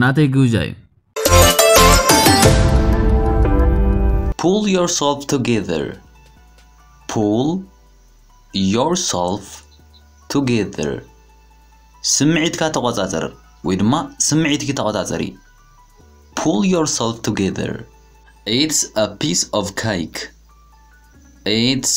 ናተይ ግብዣዩ Pull yourself together. Pull yourself together. سمعتك تقاطر ويدما سمعتك تقاطري. Pull yourself together. It's a piece of cake. It's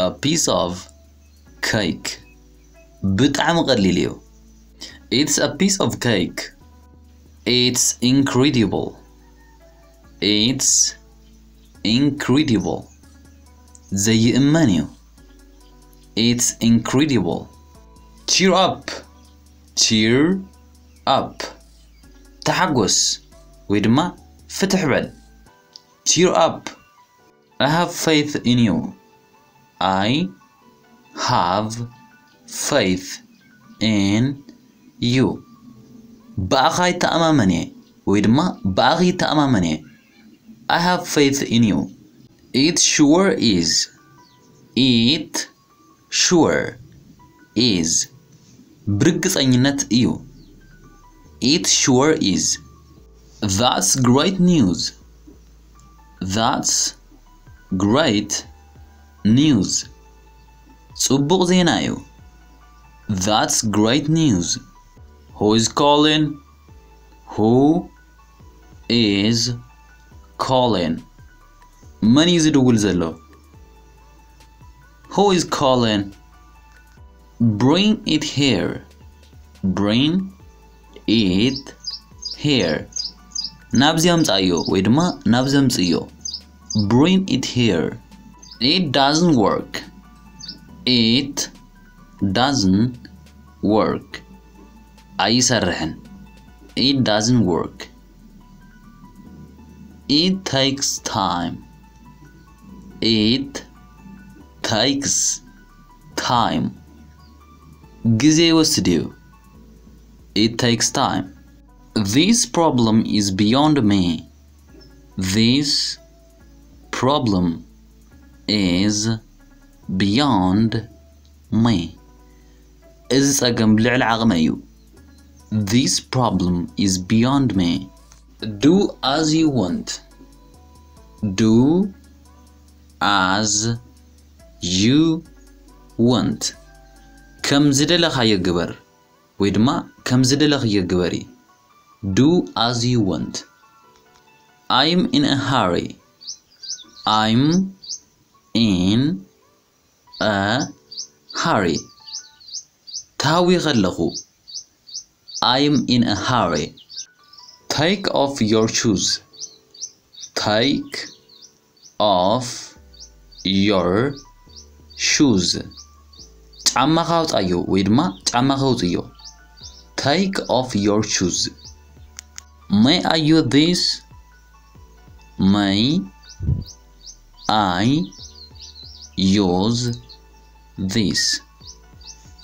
a piece of cake. بطعم قليليو. It's a piece of cake. It's incredible. It's incredible. زي إمانيو. It's incredible. Cheer up. Cheer up. تحقس. ويدما فتح بل. Cheer up. I have faith in you. I have faith in you. بأخي تأمامني. ويدما بأخي تأمامني. I have faith in you. It sure is. It sure is. برقص أنينات إيو. It sure is. That's great news. That's great news. صبغ زينايو. That's great news. Who is calling? Who is calling? من يزيدول زلو. Who is calling? Bring it here. Bring it here. نابزيام تأيو ويدما نابزيام تأيو. Bring it here. It doesn't work. It doesn't work. أي سرحن. It doesn't work. It takes time. It takes time. Gize وسديو. It takes time. This problem is beyond me. This problem is beyond me. إذ أجمع العغميو. This problem is beyond me. Do as you want. Do as you want. كم زدلخ يجبر. ويدما كم زدلخ يجبري. Do as you want. I'm in a hurry. I'm in a hurry. تاوي غلقو. I'm in a hurry. Take off your shoes. Take off your shoes. ጫማ ካውጣዩ ወይድማ ጫማ ካውጥዩ. Take off your shoes. May I use this? May I use this?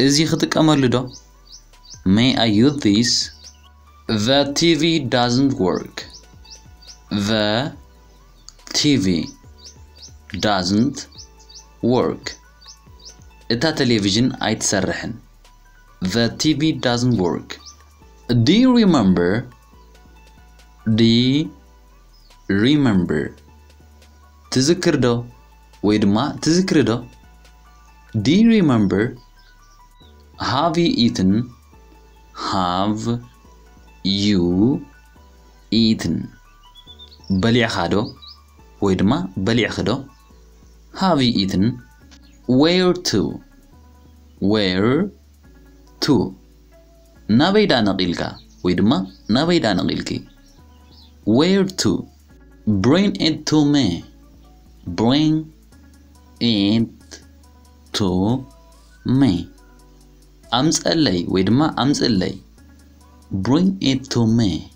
إزي خدك أمرلدو. May I use this? The TV doesn't work. The TV doesn't work. إتا تلفزيون أيتسرحن. The TV doesn't work. Do you remember? Do you remember? تذكر دو. ويدما تذكر دو. Do you remember? Have you eaten? Have you eaten? بلع خادو. ويدما بلع خدو. Have you eaten? Where to? Where to? نبيدا نقيلك. ويدما نبيدا نقيلكي. Where to? Bring it to me. Bring it to me. أمسألي ويدما أمسألي. Bring it to me.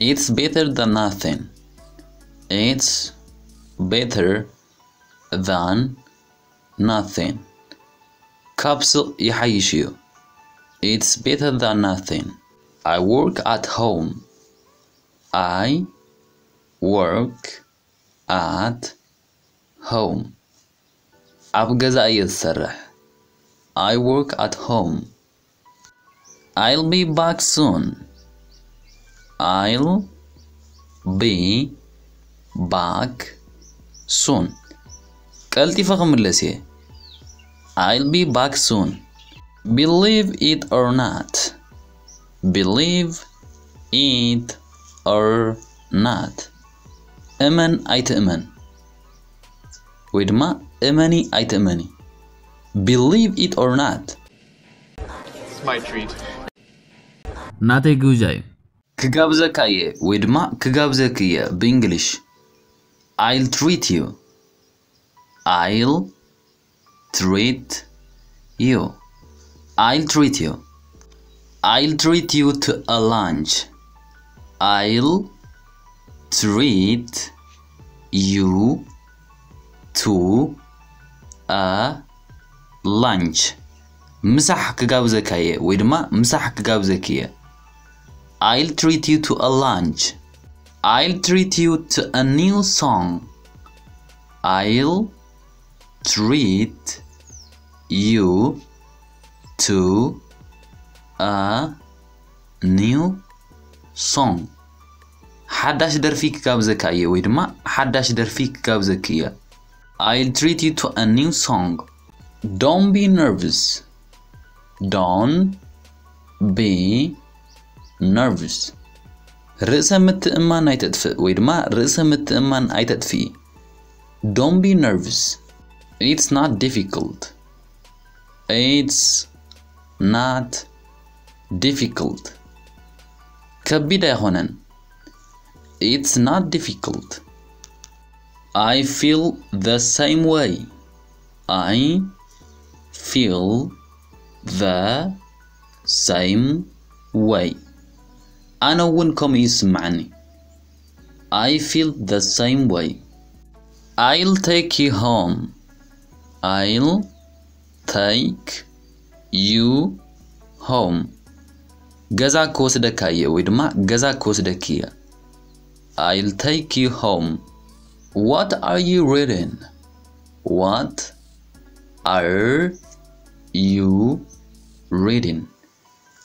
It's better than nothing. It's better than nothing. Capsule يحيشيو. It's better than nothing. I work at home. I work at home. أبغى يتسرح. I work at home. I'll be back soon. I'll be back soon. قلتي فخم اللسية. I'll be back soon. Believe it or not. Believe it or not. أمن أي تأمن. ويدما أمني أي تأمني. Believe it or not. It's my treat. ناتي جوجاي. كجابزكاية ويدما كجابزكية بإنجليش. I'll treat you. I'll treat you. I'll treat you. I'll treat you to a lunch. I'll treat you to a lunch. مسح كجابزكاية ويدما مسح كجابزكية. I'll treat you to a lunch. I'll treat you to a new song. I'll treat you to a new song. حداش درفيك كابزكاية ويدما حداش درفيك كابزكية. I'll treat you to a new song. Don't be nervous. Don't be nervous. رأس متأمن أي تدفئ ويدما رأس متأمن أي تدفئ. Don't be nervous. It's not difficult. It's not difficult. كبيدة هونن. It's not difficult. I feel the same way. I feel the same way. أنا وينكم يسمعني. I feel the same way. I'll take you home. I'll take you home. جزاك وسدكاية ويدما جزاك وسدكية. I'll take you home. What are you reading? What are you reading?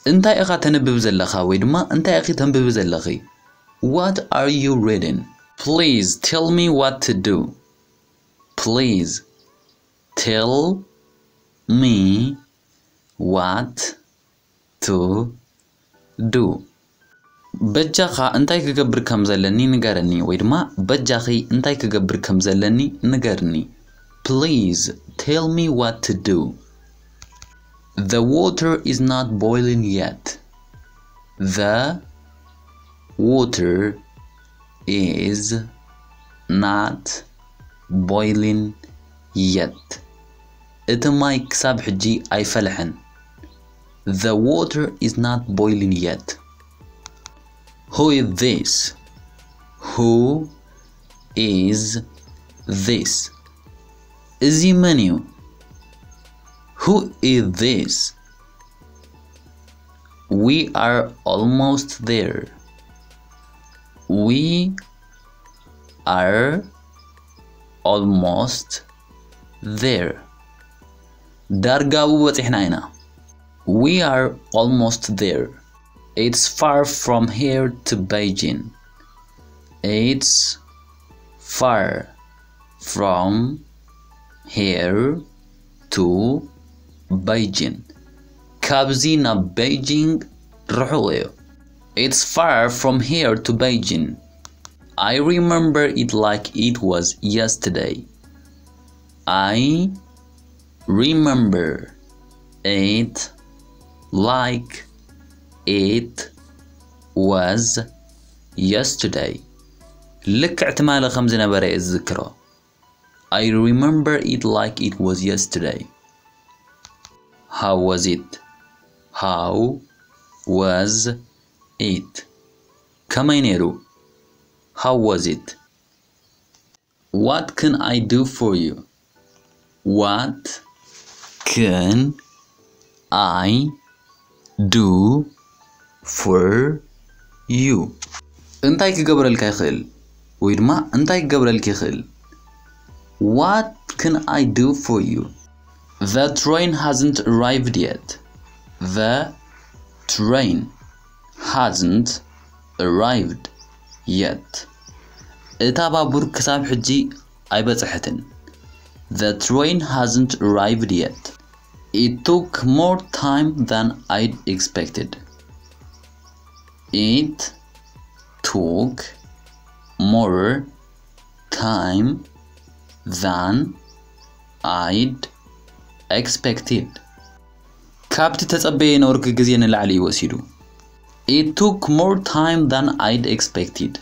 انت اخا تنبب زلخا ويدما انت اخي تنبب زلخي. What are you reading? Please tell me what to do. Please tell me what to do. بجاخا انتاي كجبر كم زلني نقرني ويدما بجاخي انتاي كجبر كم زلني نقرني. Please tell me what to do. The water is not boiling yet. The water is not boiling yet. إتماي كساب حجي أي فلحن. The water is not boiling yet. Who is this? Who is this? Is he menu? Who is this? We are almost there. We are almost there. Dargawu بطحنا. We are almost there. It's far from here to Beijing. It's far from here to Beijing. Kabzi na Beijing رحوه. It's far from here to Beijing. I remember it like it was yesterday. I remember it like it was yesterday. لك اعتمال خمس نبرة الذكرى. I remember it like it was yesterday. How was it? How was it? كمينيرو. How was it? What can I do for you? What can I do for you? انتاي كقبر الكيخل ويدما انتاي كقبر الكيخل. What can I do for you? The train hasn't arrived yet. The train hasn't arrived yet. እታ ባቡር ክሳብ ሕጂ ኣይበጽሕትን. The train hasn't arrived yet. It took more time than I'd expected. It took more time than I'd expected. ካብቲ ተጸበየ ነበርኩ ግዜ ንላዕሊ ይወሲዱ. It took more time than I'd expected.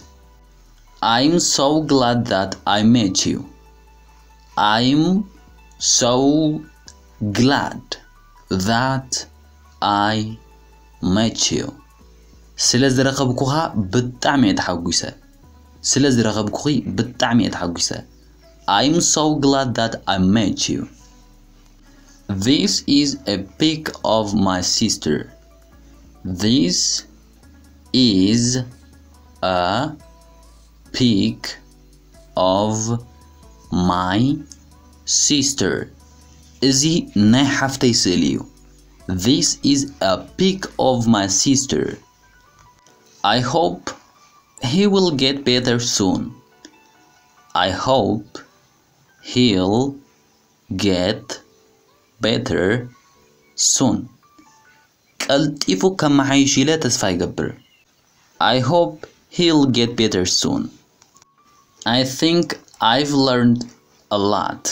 I'm so glad that I met you. I'm so glad that I met you. ስለዚህ ረኸብኩኻ ብጣዕሚ የተሐጉሰ. ስለዚህ ረኸብኩኺ ብጣዕሚ የተሐጉሰ. I'm so glad that I met you. This is a pic of my sister. This is a pic of my sister. Izi ናይ ሓፍተይ ስእሊ እዩ. This is a pic of my sister. I hope he will get better soon. I hope he'll get better soon. ቀልጢፉ ከመሓይሽ ኢለ ተስፋ ይገብር. I hope he'll get better soon. I think I've learned a lot.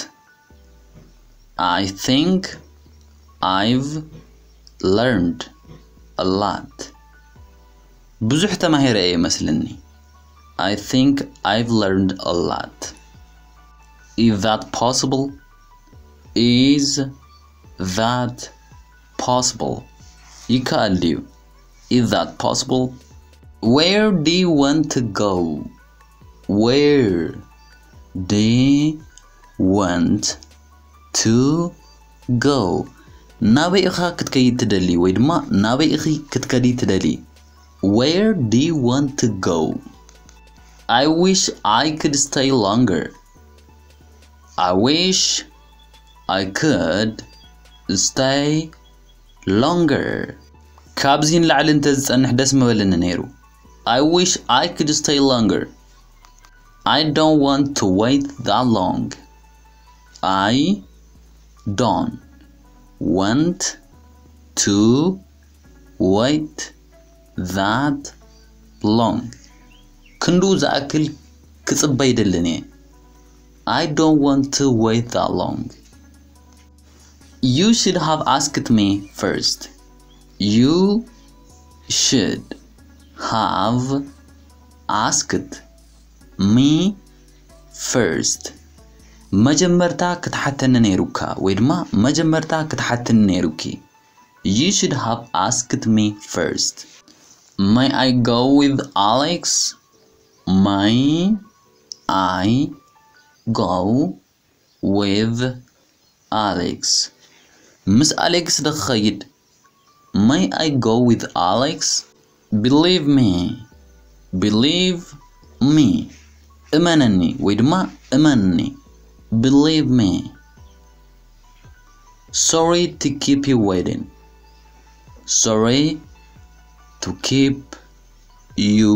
I think I've learned a lot. ብዙሕ ተማሂረ ይመስልኒ. I think I've learned a lot. Is that possible? Is that possible? ይካል ድዩ? Is that possible? Where do you want to go? Where do you want to go? ናበይ ኢኻ ክትከይድ ትደሊ ወይ ድማ ናበይ ኢኺ ክትከዲ ትደሊ? Where do you want to go? I wish I could stay longer. I wish I could stay longer. ካብዚን ላዕሊ እንተዝጸንሕ ደስ መበለኒ ነይሩ. I wish I could stay longer. I don't want to wait that long. I don't want to wait that long. ክንዱ ዝኣክል ክጽበ ይደልን እየ. I don't want to wait that long. You should have asked me first. You should have asked me first. መጀመርታ ክትሓተኒ ነይሩካ ወይ ድማ መጀመርታ ክትሓተኒ ነይሩኪ. You should have asked me first. May I go with Alex? May I go with Alex? Miss Alex دخيد. May I go with Alex? Believe me. Believe me. إمانني ويدما إمانني. Believe me. Sorry to keep you waiting. Sorry to keep you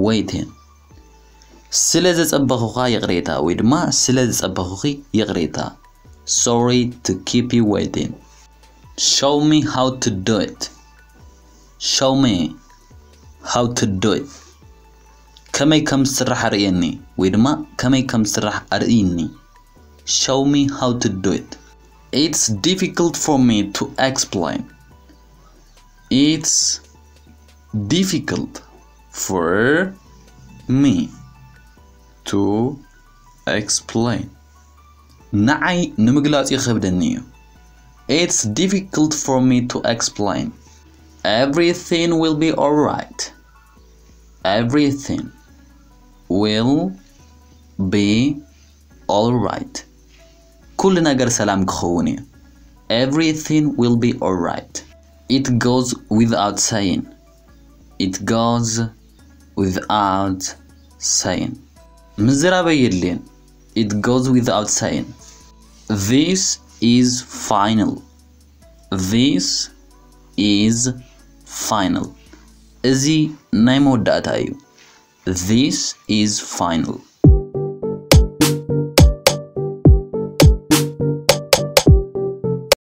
waiting. ስለዚ ጸበኹኻ ይቕሬታ ወይ ድማ ስለዚ ጸበኹኺ ይቕሬታ. Sorry to keep you waiting. Show me how to do it. Show me how to do it. ከመይ ከም ዝስራሕ አርእየኒ ወይ ድማ ከመይ ከም ዝስራሕ አርእይኒ. Show me how to do it. It's difficult for me to explain. It's difficult for me to explain. نعي نمغلاص يخبدني. It's difficult for me to explain. Everything will be alright. Everything will be alright. كل ነገር ሰላም ክኸውን እዩ. Everything will be alright. It goes without saying. It goes without saying. ምዝራበ የለን. It goes without saying. This is final. This is final. እዚ ናይ መወዳእታ እዩ. This is final.